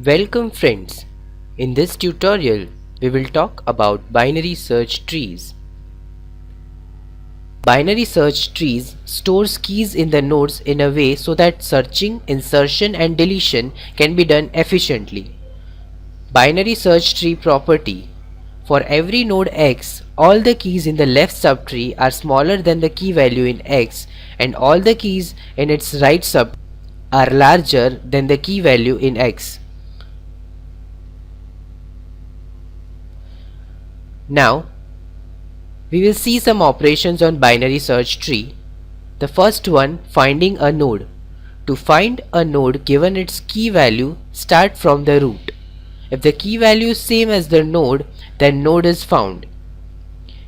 Welcome friends. In this tutorial, we will talk about binary search trees. Binary search trees stores keys in the nodes in a way so that searching, insertion and deletion can be done efficiently. Binary search tree property. For every node X, all the keys in the left subtree are smaller than the key value in X, and all the keys in its right subtree are larger than the key value in X. Now, we will see some operations on binary search tree. The first one, finding a node. To find a node given its key value, start from the root. If the key value is same as the node, then node is found.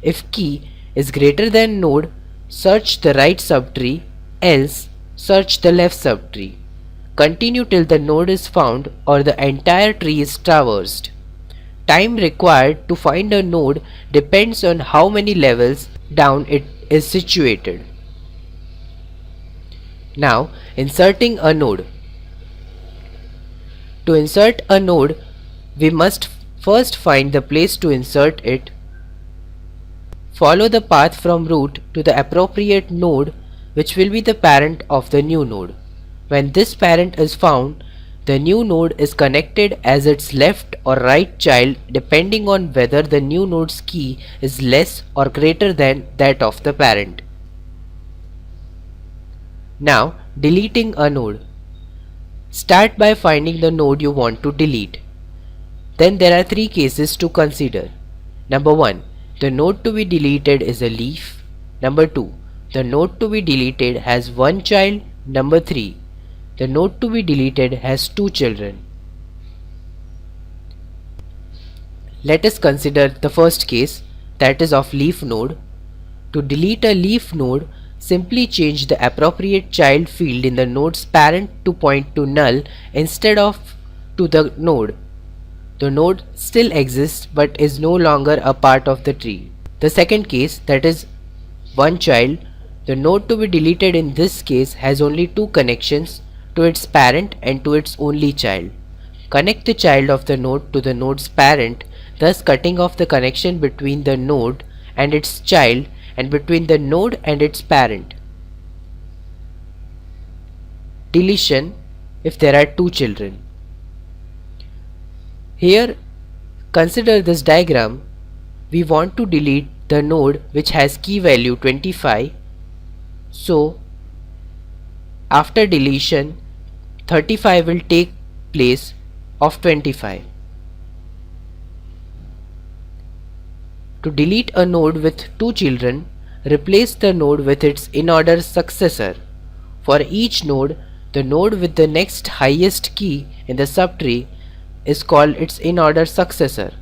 If key is greater than node, search the right subtree, else search the left subtree. Continue till the node is found or the entire tree is traversed. Time required to find a node depends on how many levels down it is situated. Now, inserting a node. To insert a node, we must first find the place to insert it. Follow the path from root to the appropriate node, which will be the parent of the new node. When this parent is found, the new node is connected as its left or right child depending on whether the new node's key is less or greater than that of the parent. Now, deleting a node. Start by finding the node you want to delete. Then there are three cases to consider. Number 1. The node to be deleted is a leaf. Number 2. The node to be deleted has one child. Number 3. The node to be deleted has two children. Let us consider the first case, that is of leaf node. To delete a leaf node, simply change the appropriate child field in the node's parent to point to null instead of to the node. The node still exists but is no longer a part of the tree. The second case, that is one child, the node to be deleted in this case has only two connections, to its parent and to its only child. Connect the child of the node to the node's parent, thus cutting off the connection between the node and its child and between the node and its parent. Deletion if there are two children. Here, consider this diagram. We want to delete the node which has key value 25. So, after deletion, 35 will take place of 25. To delete a node with two children, replace the node with its in-order successor. For each node, the node with the next highest key in the subtree is called its in-order successor.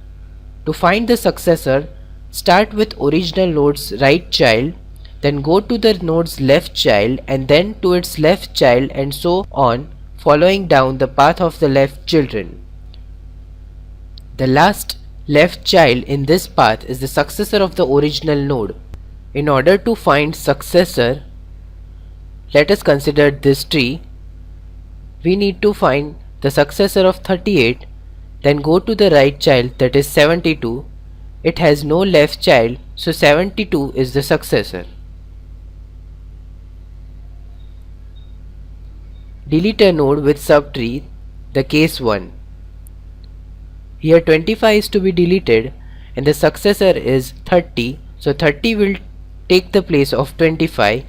To find the successor, start with original node's right child, then go to the node's left child and then to its left child and so on, following down the path of the left children. The last left child in this path is the successor of the original node. In order to find successor, let us consider this tree. We need to find the successor of 38, then go to the right child, that is 72. It has no left child, so 72 is the successor. Delete a node with subtree, the case 1. Here 25 is to be deleted and the successor is 30, so 30 will take the place of 25.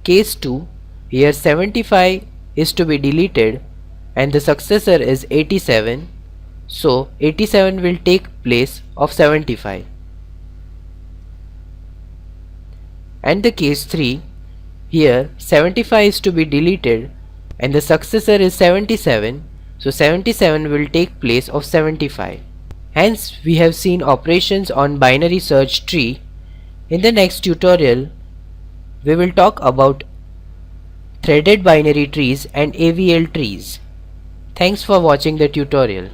Case 2, here 75 is to be deleted and the successor is 87, so 87 will take place of 75. And the case 3, here 75 is to be deleted and the successor is 77, so 77 will take place of 75. Hence, we have seen operations on binary search tree. In the next tutorial, we will talk about threaded binary trees and AVL trees. Thanks for watching the tutorial.